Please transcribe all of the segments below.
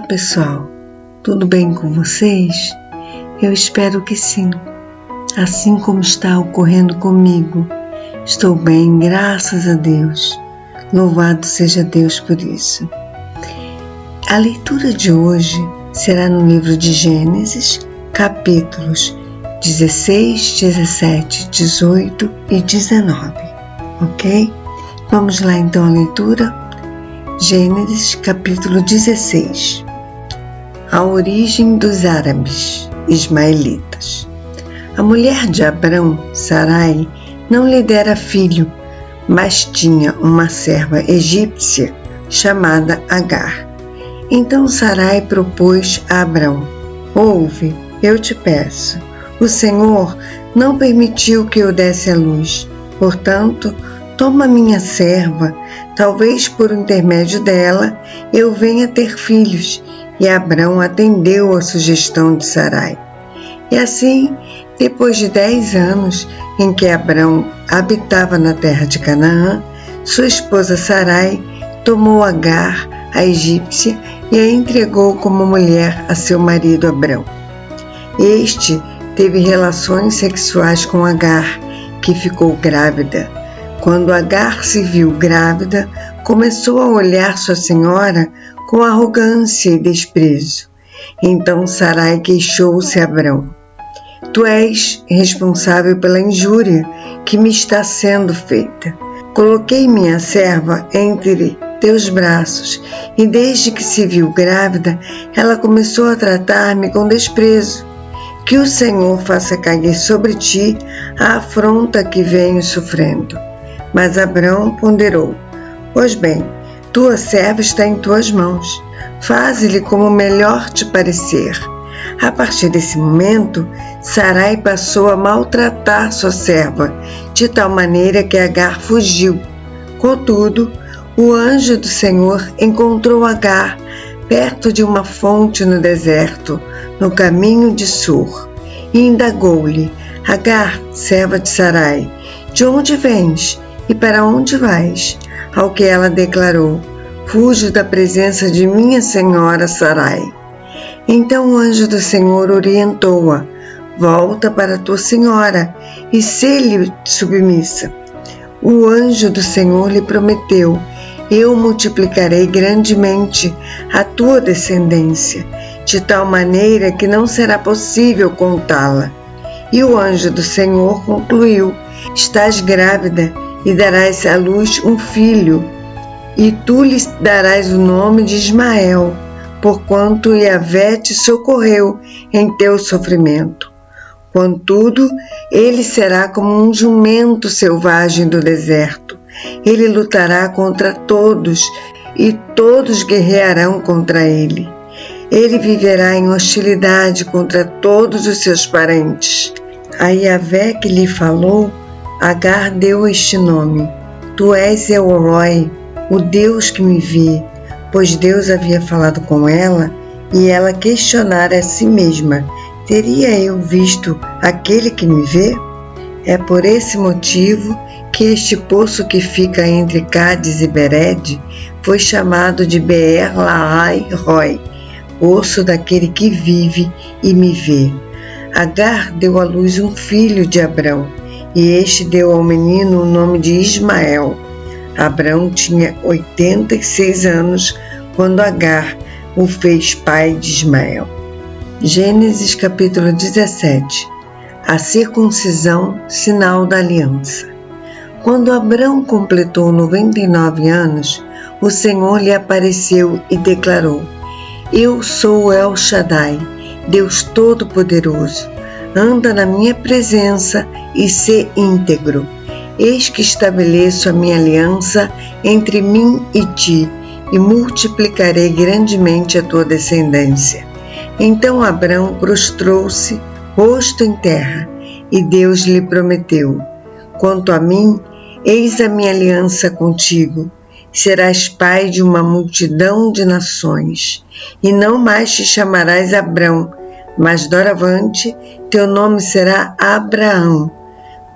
pessoal, tudo bem com vocês? Eu espero que sim, assim como está ocorrendo comigo. Estou bem, graças a Deus. Louvado seja Deus por isso. A leitura de hoje será no livro de Gênesis, capítulos 16, 17, 18 e 19, ok? Vamos lá então a leitura. Gênesis, capítulo 16. A origem dos árabes ismaelitas. A mulher de Abrão, Sarai, não lhe dera filho, mas tinha uma serva egípcia chamada Agar. Então Sarai propôs a Abrão: ouve, eu te peço, o Senhor não permitiu que eu desse à luz, portanto, toma minha serva, talvez por intermédio dela eu venha ter filhos. E Abrão atendeu à sugestão de Sarai. E assim, depois de 10 anos em que Abrão habitava na terra de Canaã, sua esposa Sarai tomou Agar, a egípcia, e a entregou como mulher a seu marido Abrão. Este teve relações sexuais com Agar, que ficou grávida. Quando Agar se viu grávida, começou a olhar sua senhora com arrogância e desprezo. Então Sarai queixou-se a Abrão: tu és responsável pela injúria que me está sendo feita. Coloquei minha serva entre teus braços, e desde que se viu grávida, ela começou a tratar-me com desprezo. Que o Senhor faça cair sobre ti a afronta que venho sofrendo. Mas Abrão ponderou: pois bem, tua serva está em tuas mãos. Faze-lhe como melhor te parecer. A partir desse momento, Sarai passou a maltratar sua serva, de tal maneira que Agar fugiu. Contudo, o anjo do Senhor encontrou Agar perto de uma fonte no deserto, no caminho de Sur, e indagou-lhe: Agar, serva de Sarai, de onde vens e para onde vais? Ao que ela declarou: fujo da presença de minha senhora Sarai. Então o anjo do Senhor orientou-a: volta para tua senhora e sê-lhe submissa. O anjo do Senhor lhe prometeu: eu multiplicarei grandemente a tua descendência, de tal maneira que não será possível contá-la. E o anjo do Senhor concluiu: estás grávida e darás à luz um filho, e tu lhe darás o nome de Ismael, porquanto Yahvé te socorreu em teu sofrimento. Contudo, ele será como um jumento selvagem do deserto. Ele lutará contra todos, e todos guerrearão contra ele. Ele viverá em hostilidade contra todos os seus parentes. A Yahvé que lhe falou, Agar deu este nome: tu és El-Roi, o Deus que me vê, pois Deus havia falado com ela e ela questionara a si mesma: teria eu visto aquele que me vê? É por esse motivo que este poço que fica entre Cádiz e Bered foi chamado de Beer-Lahai-Roi, poço daquele que vive e me vê. Agar deu à luz um filho de Abrão, e este deu ao menino o nome de Ismael. Abrão tinha 86 anos quando Agar o fez pai de Ismael. Gênesis capítulo 17. A circuncisão, sinal da aliança. Quando Abrão completou 99 anos, o Senhor lhe apareceu e declarou: eu sou El Shaddai, Deus Todo-Poderoso. Anda na minha presença e sê íntegro. Eis que estabeleço a minha aliança entre mim e ti, e multiplicarei grandemente a tua descendência. Então Abrão prostrou-se, rosto em terra, e Deus lhe prometeu: quanto a mim, eis a minha aliança contigo. Serás pai de uma multidão de nações, e não mais te chamarás Abrão, mas doravante teu nome será Abraão,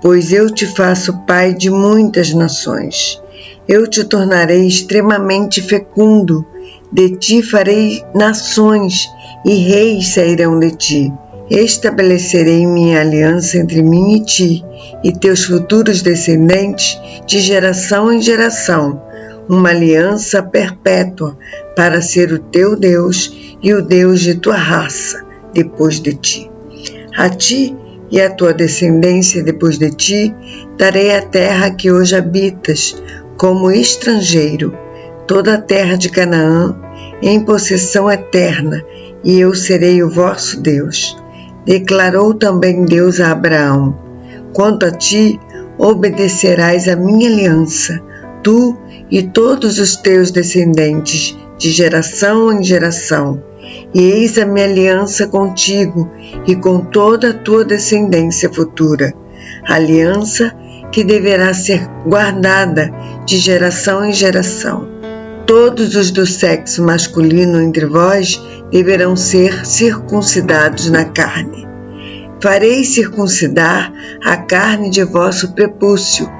pois eu te faço pai de muitas nações. Eu te tornarei extremamente fecundo, De ti farei nações, e reis sairão de ti. Estabelecerei minha aliança entre mim e ti, e teus futuros descendentes, de geração em geração, uma aliança perpétua, para ser o teu Deus e o Deus de tua raça depois de ti. A ti e à tua descendência depois de ti, darei a terra que hoje habitas, como estrangeiro, toda a terra de Canaã, em possessão eterna, e eu serei o vosso Deus. Declarou também Deus a Abraão: quanto a ti, obedecerás à minha aliança, tu e todos os teus descendentes, de geração em geração. E eis a minha aliança contigo e com toda a tua descendência futura, aliança que deverá ser guardada de geração em geração. Todos os do sexo masculino entre vós deverão ser circuncidados na carne. Farei circuncidar a carne de vosso prepúcio,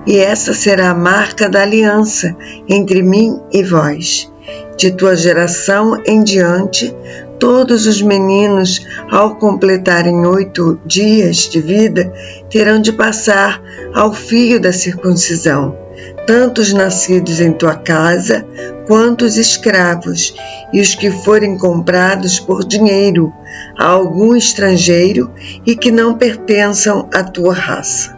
e essa será a marca da aliança entre mim e vós. De tua geração em diante, todos os meninos, ao completarem 8 dias de vida, terão de passar ao fio da circuncisão, tanto os nascidos em tua casa, quanto os escravos, e os que forem comprados por dinheiro a algum estrangeiro e que não pertençam à tua raça.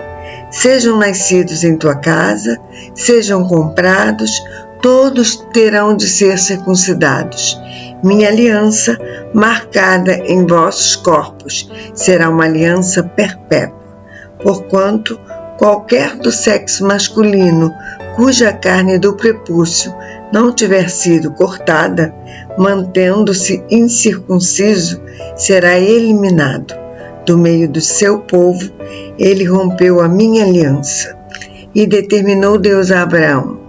Sejam nascidos em tua casa, sejam comprados, todos terão de ser circuncidados. Minha aliança, marcada em vossos corpos, será uma aliança perpétua, porquanto qualquer do sexo masculino cuja carne do prepúcio não tiver sido cortada, mantendo-se incircunciso, será eliminado. Do meio do seu povo, ele rompeu a minha aliança. E determinou Deus a Abraão: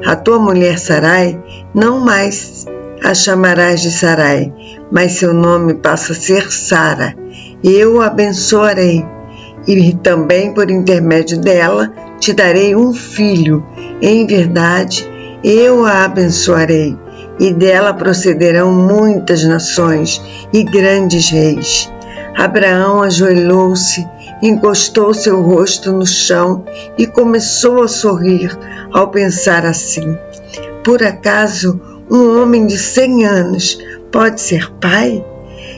a tua mulher Sarai, não mais a chamarás de Sarai, mas seu nome passa a ser Sara, e eu o abençoarei, e também por intermédio dela te darei um filho. Em verdade, eu a abençoarei, e dela procederão muitas nações e grandes reis. Abraão ajoelhou-se, encostou seu rosto no chão e começou a sorrir ao pensar assim: por acaso um homem de 100 anos pode ser pai?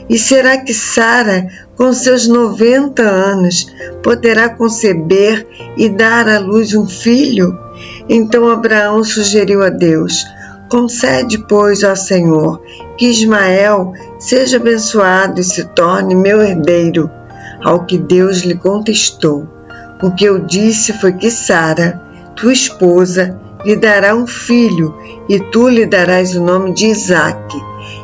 E será que Sara, com seus 90 anos, poderá conceber e dar à luz um filho? Então Abraão sugeriu a Deus: concede, pois, ó Senhor, que Ismael seja abençoado e se torne meu herdeiro. Ao que Deus lhe contestou: o que eu disse foi que Sara, tua esposa, lhe dará um filho, e tu lhe darás o nome de Isaque.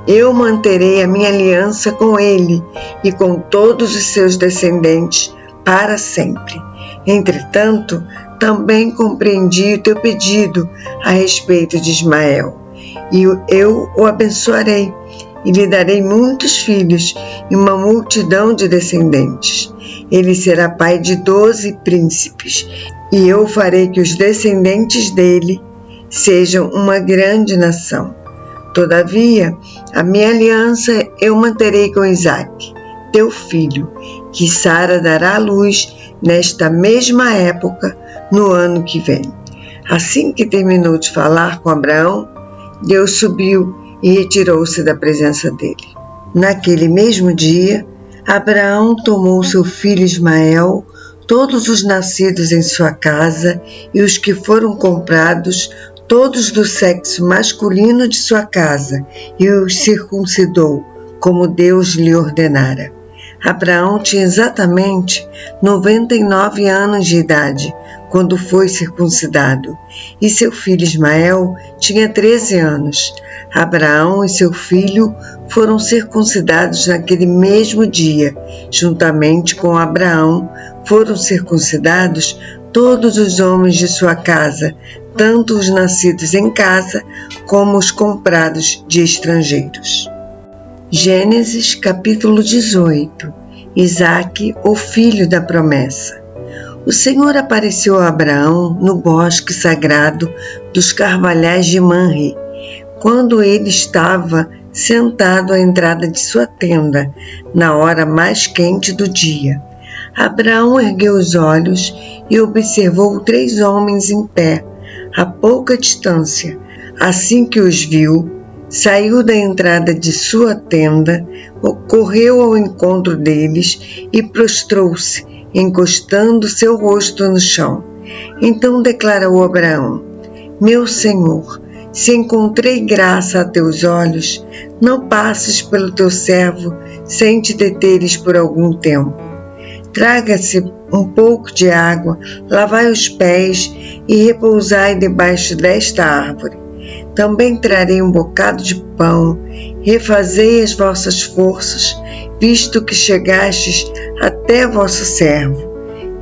Eu manterei a minha aliança com ele e com todos os seus descendentes para sempre. Entretanto, também compreendi o teu pedido a respeito de Ismael, e eu o abençoarei, e lhe darei muitos filhos e uma multidão de descendentes. Ele será pai de 12 príncipes, e eu farei que os descendentes dele sejam uma grande nação. Todavia, a minha aliança eu manterei com Isaque, teu filho, que Sara dará à luz nesta mesma época, no ano que vem. Assim que terminou de falar com Abraão, Deus subiu e retirou-se da presença dele. Naquele mesmo dia, Abraão tomou seu filho Ismael, todos os nascidos em sua casa e os que foram comprados, todos do sexo masculino de sua casa, e os circuncidou, como Deus lhe ordenara. Abraão tinha exatamente 99 anos de idade quando foi circuncidado, e seu filho Ismael tinha 13 anos. Abraão e seu filho foram circuncidados naquele mesmo dia. Juntamente com Abraão foram circuncidados todos os homens de sua casa, tanto os nascidos em casa como os comprados de estrangeiros. Gênesis capítulo 18. Isaque, o filho da promessa. O Senhor apareceu a Abraão no bosque sagrado dos carvalhais de Manre, quando ele estava sentado à entrada de sua tenda, na hora mais quente do dia. Abraão ergueu os olhos e observou 3 homens em pé, a pouca distância. Assim que os viu, saiu da entrada de sua tenda, correu ao encontro deles e prostrou-se, encostando seu rosto no chão. Então declarou Abraão: Meu Senhor, se encontrei graça a teus olhos, não passes pelo teu servo sem te deteres por algum tempo. Traga-se um pouco de água, lavai os pés e repousai debaixo desta árvore. Também trarei um bocado de pão, refazei as vossas forças, visto que chegastes até vosso servo.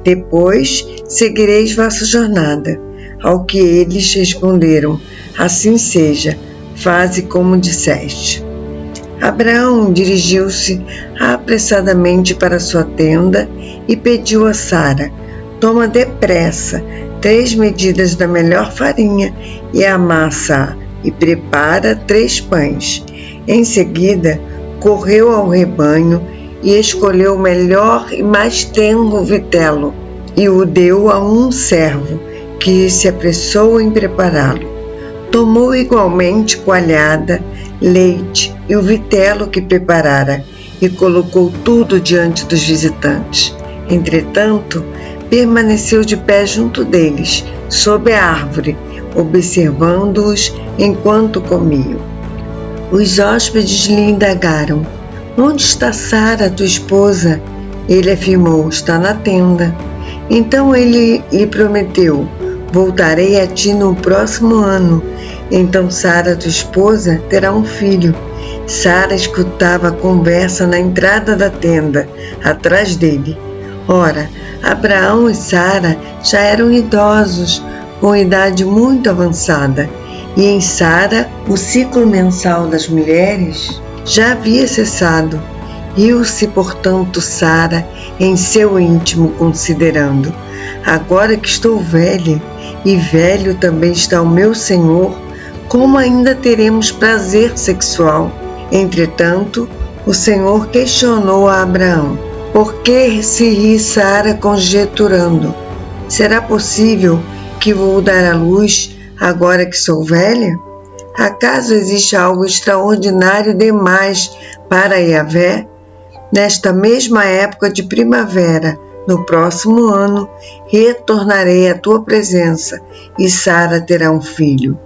Depois seguireis vossa jornada. Ao que eles responderam: Assim seja, faze como disseste. Abraão dirigiu-se apressadamente para sua tenda e pediu a Sara: Toma depressa 3 medidas da melhor farinha e amassa e prepara 3 pães. Em seguida, correu ao rebanho e escolheu o melhor e mais tenro vitelo e o deu a um servo, que se apressou em prepará-lo. Tomou igualmente coalhada, leite e o vitelo que preparara e colocou tudo diante dos visitantes. Entretanto, permaneceu de pé junto deles, sob a árvore, observando-os enquanto comiam. Os hóspedes lhe indagaram: Onde está Sara, tua esposa? Ele afirmou: Está na tenda. Então ele lhe prometeu: Voltarei a ti no próximo ano. Então Sara, tua esposa, terá um filho. Sara escutava a conversa na entrada da tenda, atrás dele. Ora, Abraão e Sara já eram idosos, com idade muito avançada, e em Sara o ciclo mensal das mulheres já havia cessado. Riu-se, portanto, Sara em seu íntimo, considerando: Agora que estou velha, e velho também está o meu Senhor, como ainda teremos prazer sexual? Entretanto, o Senhor questionou a Abraão: Por que se ri Sara, conjeturando: Será possível que vou dar à luz agora que sou velha? Acaso existe algo extraordinário demais para Yahvé? Nesta mesma época de primavera, no próximo ano, retornarei à tua presença e Sara terá um filho.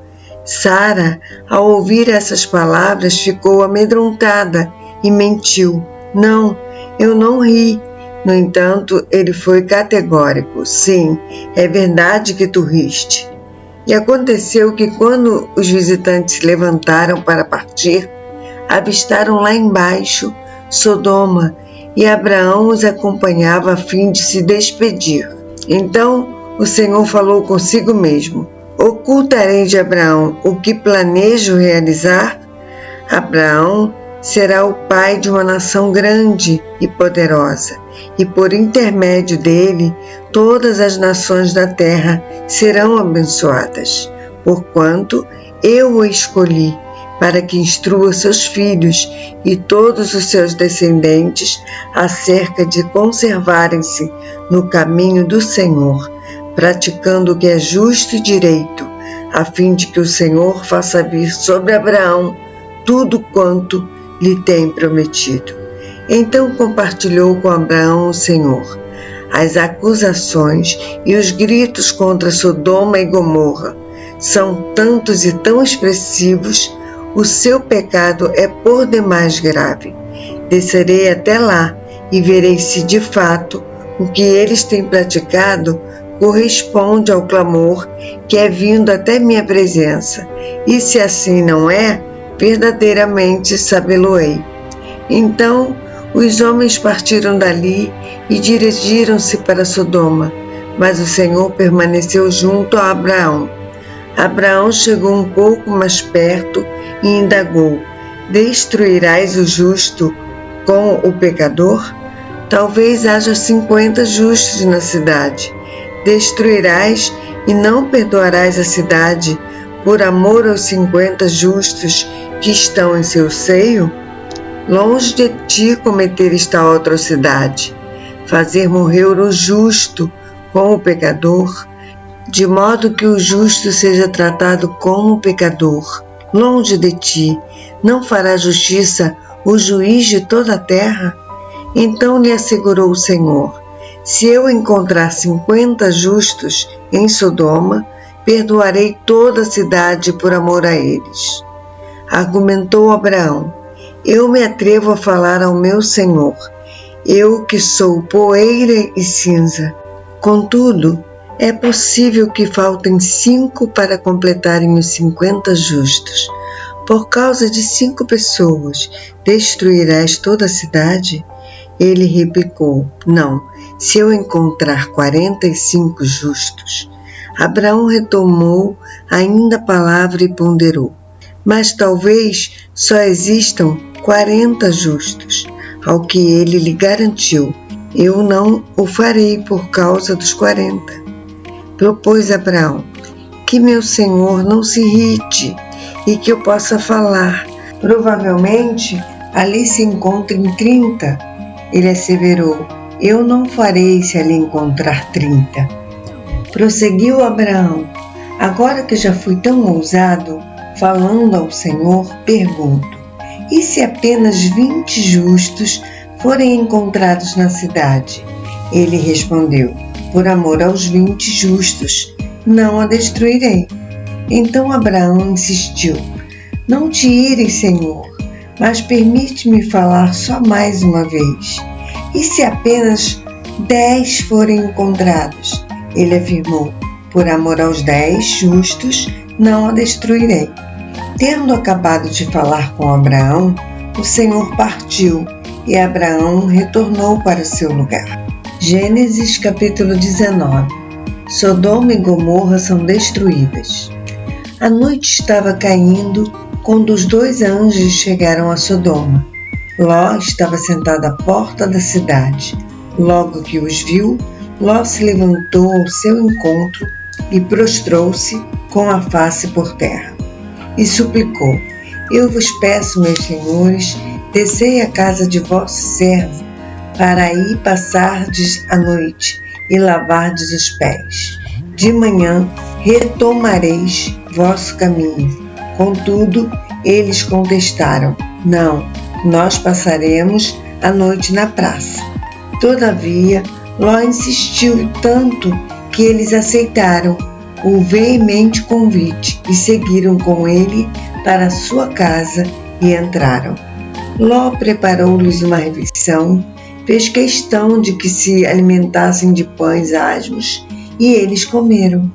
Sara, ao ouvir essas palavras, ficou amedrontada e mentiu: Não, eu não ri. No entanto, ele foi categórico: Sim, é verdade que tu riste. E aconteceu que, quando os visitantes se levantaram para partir, avistaram lá embaixo Sodoma, e Abraão os acompanhava a fim de se despedir. Então o Senhor falou consigo mesmo: Ocultarei de Abraão o que planejo realizar? Abraão será o pai de uma nação grande e poderosa, e por intermédio dele todas as nações da terra serão abençoadas, porquanto eu o escolhi para que instrua seus filhos e todos os seus descendentes acerca de conservarem-se no caminho do Senhor, praticando o que é justo e direito, a fim de que o Senhor faça vir sobre Abraão tudo quanto lhe tem prometido. Então compartilhou com Abraão o Senhor as acusações e os gritos contra Sodoma e Gomorra. São tantos e tão expressivos, o seu pecado é por demais grave. Descerei até lá e verei se de fato o que eles têm praticado corresponde ao clamor que é vindo até minha presença, e se assim não é, verdadeiramente sabê-lo-ei. Então os homens partiram dali e dirigiram-se para Sodoma, mas o Senhor permaneceu junto a Abraão. Abraão chegou um pouco mais perto e indagou: Destruirás o justo com o pecador? Talvez haja 50 justos na cidade. Destruirás e não perdoarás a cidade, por amor aos 50 justos que estão em seu seio? Longe de ti cometer esta atrocidade, fazer morrer o justo com o pecador, de modo que o justo seja tratado como pecador. Longe de ti, não fará justiça o juiz de toda a terra? Então lhe assegurou o Senhor: se eu encontrar 50 justos em Sodoma, perdoarei toda a cidade por amor a eles. Argumentou Abraão: eu me atrevo a falar ao meu Senhor, eu que sou poeira e cinza. Contudo, é possível que faltem 5 para completarem os 50 justos. Por causa de 5 pessoas, destruirás toda a cidade? Ele replicou: não, se eu encontrar 45 justos. Abraão retomou ainda a palavra e ponderou: mas talvez só existam 40 justos. Ao que ele lhe garantiu: eu não o farei por causa dos 40. Propôs Abraão: que meu senhor não se irrite e que eu possa falar. Provavelmente ali se encontrem 30. Ele asseverou: eu não farei se ali encontrar 30. Prosseguiu Abraão: agora que já fui tão ousado, falando ao Senhor, pergunto: e se apenas 20 justos forem encontrados na cidade? Ele respondeu: por amor aos 20 justos, não a destruirei. Então Abraão insistiu: não te ires, Senhor, mas permite-me falar só mais uma vez. E se apenas 10 forem encontrados? Ele afirmou: por amor aos 10 justos, não a destruirei. Tendo acabado de falar com Abraão, o Senhor partiu e Abraão retornou para seu lugar. Gênesis capítulo 19. Sodoma e Gomorra são destruídas. A noite estava caindo quando os 2 anjos chegaram a Sodoma. Ló estava sentado à porta da cidade. Logo que os viu, Ló se levantou ao seu encontro e prostrou-se com a face por terra. E suplicou: eu vos peço, meus senhores, descei à casa de vosso servo, para aí passardes a noite e lavardes os pés. De manhã retomareis vosso caminho. Contudo, eles contestaram: não, nós passaremos a noite na praça. Todavia, Ló insistiu tanto que eles aceitaram o veemente convite e seguiram com ele para a sua casa e entraram. Ló preparou-lhes uma refeição, fez questão de que se alimentassem de pães asmos e eles comeram.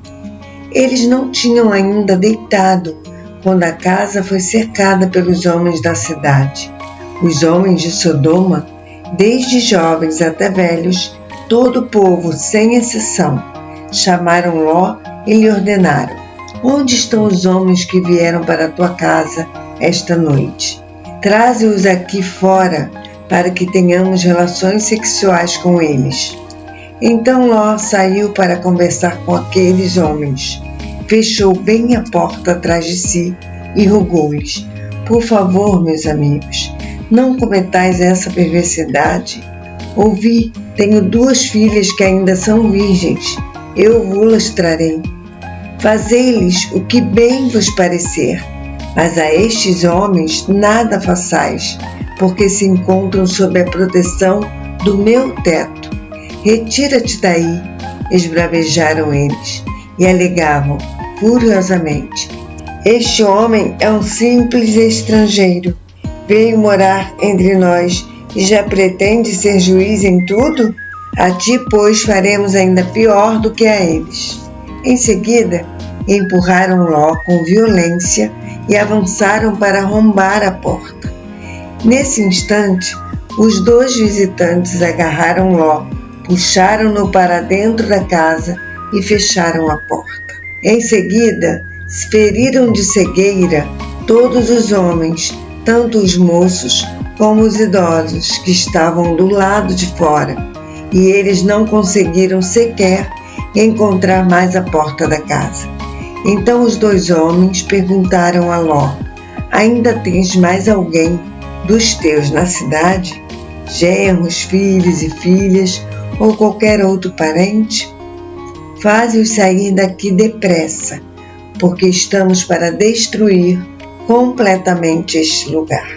Eles não tinham ainda deitado quando a casa foi cercada pelos homens da cidade. Os homens de Sodoma, desde jovens até velhos, todo o povo, sem exceção, chamaram Ló e lhe ordenaram: onde estão os homens que vieram para a tua casa esta noite? Traze-os aqui fora, para que tenhamos relações sexuais com eles. Então Ló saiu para conversar com aqueles homens. Fechou bem a porta atrás de si e rogou-lhes: por favor, meus amigos, não cometais essa perversidade. Ouvi, tenho 2 filhas que ainda são virgens. Eu vos trarei. Fazei-lhes o que bem vos parecer, mas a estes homens nada façais, porque se encontram sob a proteção do meu teto. Retira-te daí, esbravejaram eles, e alegavam furiosamente: este homem é um simples estrangeiro, veio morar entre nós e já pretende ser juiz em tudo? A ti, pois, faremos ainda pior do que a eles. Em seguida, empurraram Ló com violência e avançaram para arrombar a porta. Nesse instante, os 2 visitantes agarraram Ló, puxaram-no para dentro da casa e fecharam a porta. Em seguida, feriram de cegueira todos os homens, tanto os moços como os idosos que estavam do lado de fora, e eles não conseguiram sequer encontrar mais a porta da casa. Então os 2 homens perguntaram a Ló: ainda tens mais alguém dos teus na cidade? Genros, filhos e filhas, ou qualquer outro parente? Faze-os sair daqui depressa, porque estamos para destruir completamente este lugar.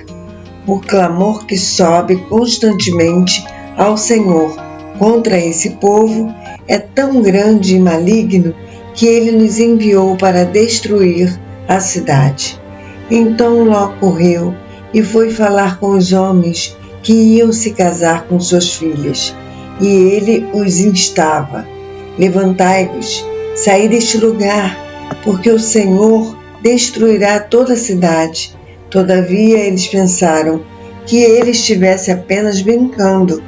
O clamor que sobe constantemente ao Senhor contra esse povo é tão grande e maligno que ele nos enviou para destruir a cidade. Então Ló correu e foi falar com os homens que iam se casar com suas filhas, e ele os instava: levantai-vos, saí deste lugar, porque o Senhor destruirá toda a cidade. Todavia eles pensaram que ele estivesse apenas brincando.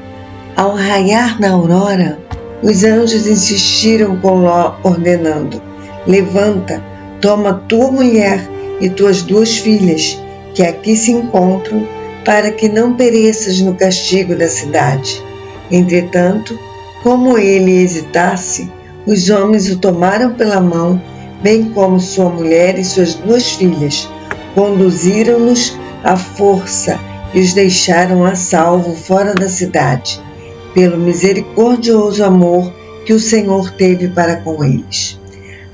Ao raiar na aurora, os anjos insistiram com Ló, ordenando: levanta, toma tua mulher e tuas 2 filhas, que aqui se encontram, para que não pereças no castigo da cidade. Entretanto, como ele hesitasse, os homens o tomaram pela mão, bem como sua mulher e suas 2 filhas, conduziram-nos à força e os deixaram a salvo fora da cidade, pelo misericordioso amor que o Senhor teve para com eles.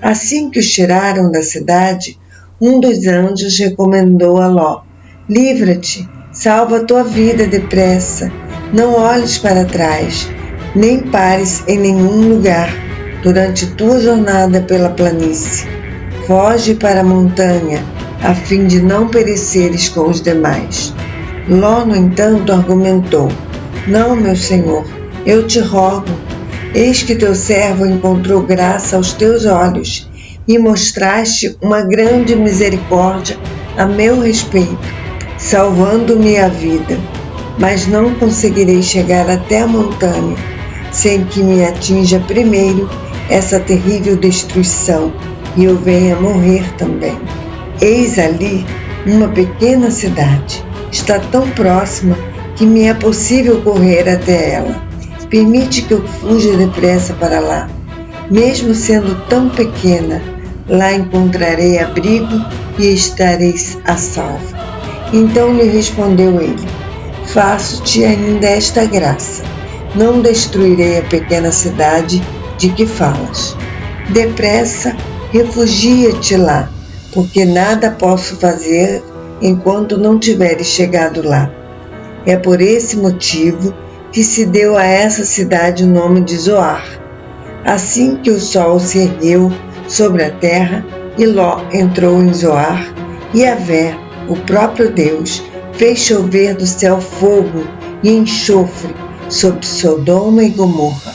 Assim que os tiraram da cidade, um dos anjos recomendou a Ló: livra-te, salva a tua vida depressa, não olhes para trás, nem pares em nenhum lugar durante tua jornada pela planície. Foge para a montanha, a fim de não pereceres com os demais. Ló, no entanto, argumentou: não, meu senhor, eu te rogo, eis que teu servo encontrou graça aos teus olhos e mostraste uma grande misericórdia a meu respeito, salvando-me a vida. Mas não conseguirei chegar até a montanha sem que me atinja primeiro essa terrível destruição e eu venha morrer também. Eis ali uma pequena cidade. Está tão próxima que me é possível correr até ela. Permite que eu fuja depressa para lá. Mesmo sendo tão pequena, lá encontrarei abrigo e estarei a salvo. Então lhe respondeu ele: faço-te ainda esta graça. Não destruirei a pequena cidade de que falas. Depressa, refugia-te lá, porque nada posso fazer enquanto não tiveres chegado lá. É por esse motivo que se deu a essa cidade o nome de Zoar. Assim que o sol se ergueu sobre a terra e Ló entrou em Zoar, e Yahvé, o próprio Deus, fez chover do céu fogo e enxofre sobre Sodoma e Gomorra.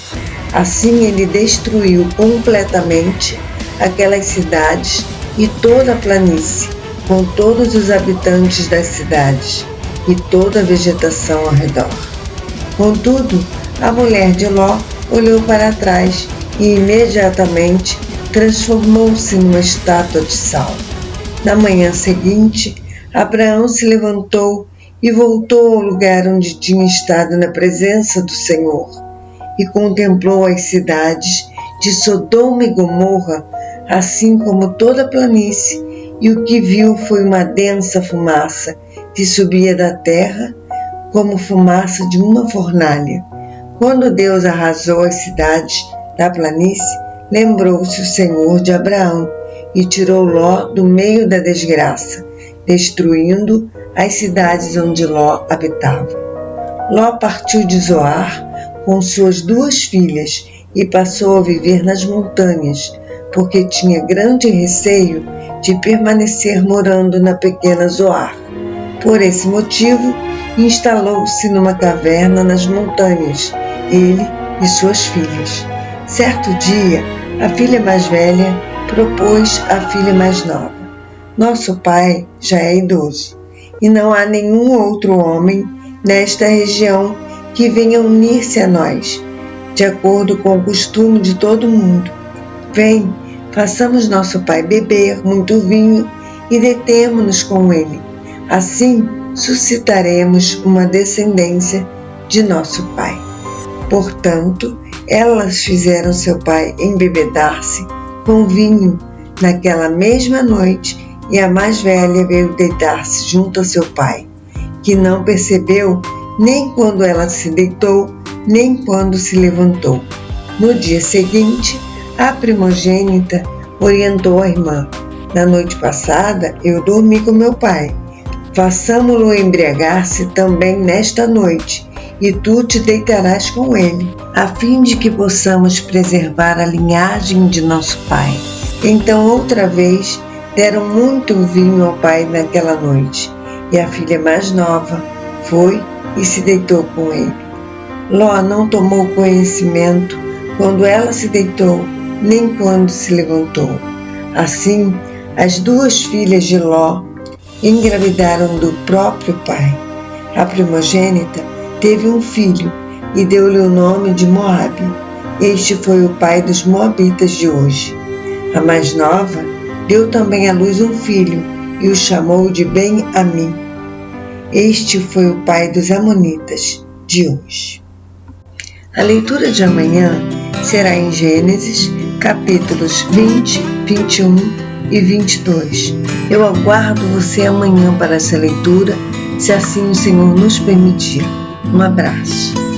Assim ele destruiu completamente aquelas cidades e toda a planície, com todos os habitantes das cidades e toda a vegetação ao redor. Contudo, a mulher de Ló olhou para trás e imediatamente transformou-se numa estátua de sal. Na manhã seguinte, Abraão se levantou e voltou ao lugar onde tinha estado na presença do Senhor, e contemplou as cidades de Sodoma e Gomorra, assim como toda a planície, e o que viu foi uma densa fumaça que subia da terra como fumaça de uma fornalha. Quando Deus arrasou as cidades da planície, lembrou-se o Senhor de Abraão e tirou Ló do meio da desgraça, destruindo as cidades onde Ló habitava. Ló partiu de Zoar com suas 2 filhas e passou a viver nas montanhas, porque tinha grande receio de permanecer morando na pequena Zoar. Por esse motivo, instalou-se numa caverna nas montanhas, ele e suas filhas. Certo dia, a filha mais velha propôs à filha mais nova: nosso pai já é idoso, e não há nenhum outro homem nesta região que venha unir-se a nós, de acordo com o costume de todo mundo. Vem, façamos nosso pai beber muito vinho e detemo-nos com ele. Assim, suscitaremos uma descendência de nosso pai. Portanto, elas fizeram seu pai embebedar-se com vinho, naquela mesma noite, e a mais velha veio deitar-se junto a seu pai, que não percebeu nem quando ela se deitou, nem quando se levantou. No dia seguinte, a primogênita orientou a irmã: na noite passada eu dormi com meu pai. Façamo-lo embriagar-se também nesta noite, e tu te deitarás com ele, a fim de que possamos preservar a linhagem de nosso pai. Então outra vez deram muito vinho ao pai naquela noite, e a filha mais nova foi e se deitou com ele. Ló não tomou conhecimento quando ela se deitou, nem quando se levantou. Assim, as duas filhas de Ló engravidaram do próprio pai. A primogênita teve um filho e deu-lhe o nome de Moabe. Este foi o pai dos moabitas de hoje. A mais nova deu também à luz um filho e o chamou de Ben-Ammi. Este foi o pai dos amonitas de hoje. A leitura de amanhã será em Gênesis, capítulos 20, 21 e 22. Eu aguardo você amanhã para essa leitura, se assim o Senhor nos permitir. Um abraço.